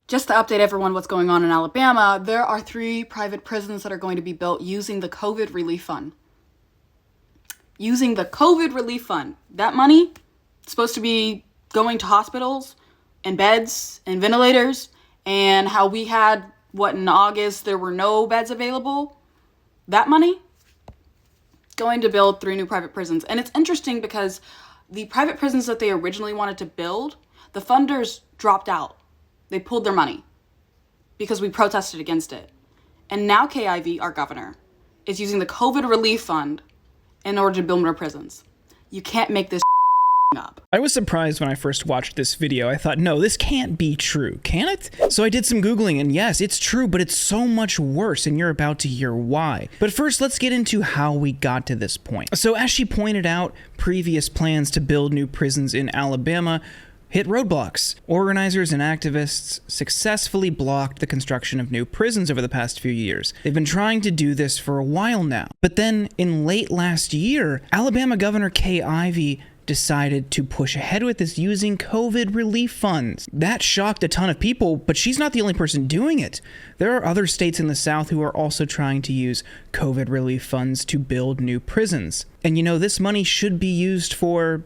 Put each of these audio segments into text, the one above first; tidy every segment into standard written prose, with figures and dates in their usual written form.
Just to update everyone what's going on in Alabama, there are 3 private prisons that are going to be built using the COVID relief fund. Using the COVID relief fund. That money is supposed to be going to hospitals and beds and ventilators, and how we had, in August, there were no beds available. That money going to build 3 new private prisons. And it's interesting because the private prisons that they originally wanted to build, the funders dropped out. They pulled their money because we protested against it. And now KIV, our governor, is using the COVID relief fund in order to build more prisons. You can't make this up. I was surprised when I first watched this video. I thought, no, this can't be true, can it? So I did some Googling, and yes, it's true, but it's so much worse, and you're about to hear why. But first, let's get into how we got to this point. So as she pointed out, previous plans to build new prisons in Alabama hit roadblocks. Organizers and activists successfully blocked the construction of new prisons over the past few years. They've been trying to do this for a while now. But then, in late last year, Alabama Governor Kay Ivey decided to push ahead with this using COVID relief funds. That shocked a ton of people, but she's not the only person doing it. There are other states in the South who are also trying to use COVID relief funds to build new prisons. And this money should be used for,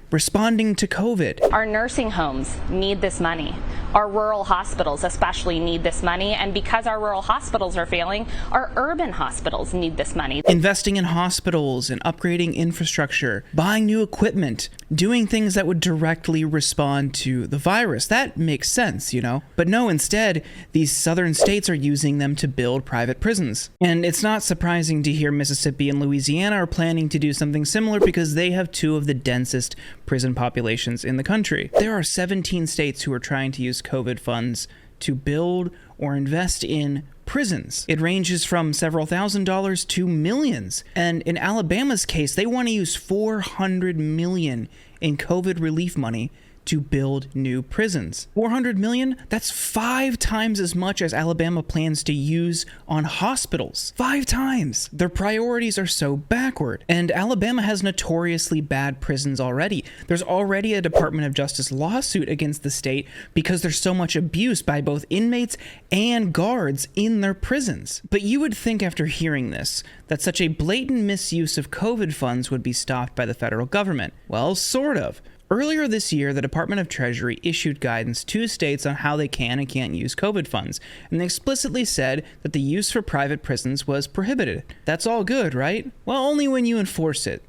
responding to COVID. Our nursing homes need this money. Our rural hospitals especially need this money. And because our rural hospitals are failing, our urban hospitals need this money. Investing in hospitals and upgrading infrastructure, buying new equipment, doing things that would directly respond to the virus. That makes sense, But no, instead, these southern states are using them to build private prisons. And it's not surprising to hear Mississippi and Louisiana are planning to do something similar because they have 2 of the densest prison populations in the country. There are 17 states who are trying to use COVID funds to build or invest in prisons. It ranges from several $1,000s to millions. And in Alabama's case, they want to use $400 million in COVID relief money to build new prisons. $400 million? That's 5 times as much as Alabama plans to use on hospitals. 5 times! Their priorities are so backward. And Alabama has notoriously bad prisons already. There's already a Department of Justice lawsuit against the state because there's so much abuse by both inmates and guards in their prisons. But you would think after hearing this that such a blatant misuse of COVID funds would be stopped by the federal government. Well, sort of. Earlier this year, the Department of Treasury issued guidance to states on how they can and can't use COVID funds, and they explicitly said that the use for private prisons was prohibited. That's all good, right? Well, only when you enforce it.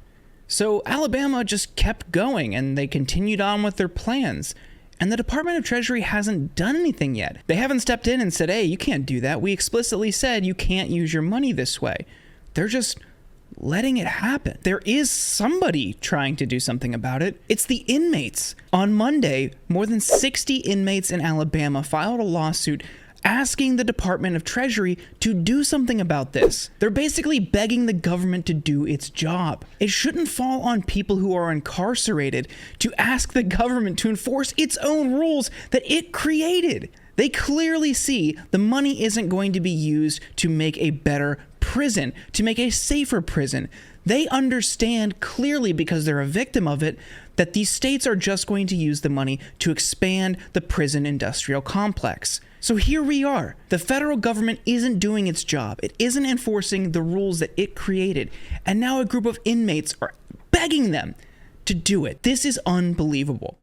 So Alabama just kept going, and they continued on with their plans. And the Department of Treasury hasn't done anything yet. They haven't stepped in and said, hey, you can't do that. We explicitly said you can't use your money this way. They're just letting it happen. There is somebody trying to do something about it. It's the inmates. On Monday, more than 60 inmates in Alabama filed a lawsuit asking the Department of Treasury to do something about this. They're basically begging the government to do its job. It shouldn't fall on people who are incarcerated to ask the government to enforce its own rules that it created. They clearly see the money isn't going to be used to make a better prison, to make a safer prison. They understand clearly, because they're a victim of it, that these states are just going to use the money to expand the prison industrial complex. So here we are. The federal government isn't doing its job. It isn't enforcing the rules that it created. And now a group of inmates are begging them to do it. This is unbelievable.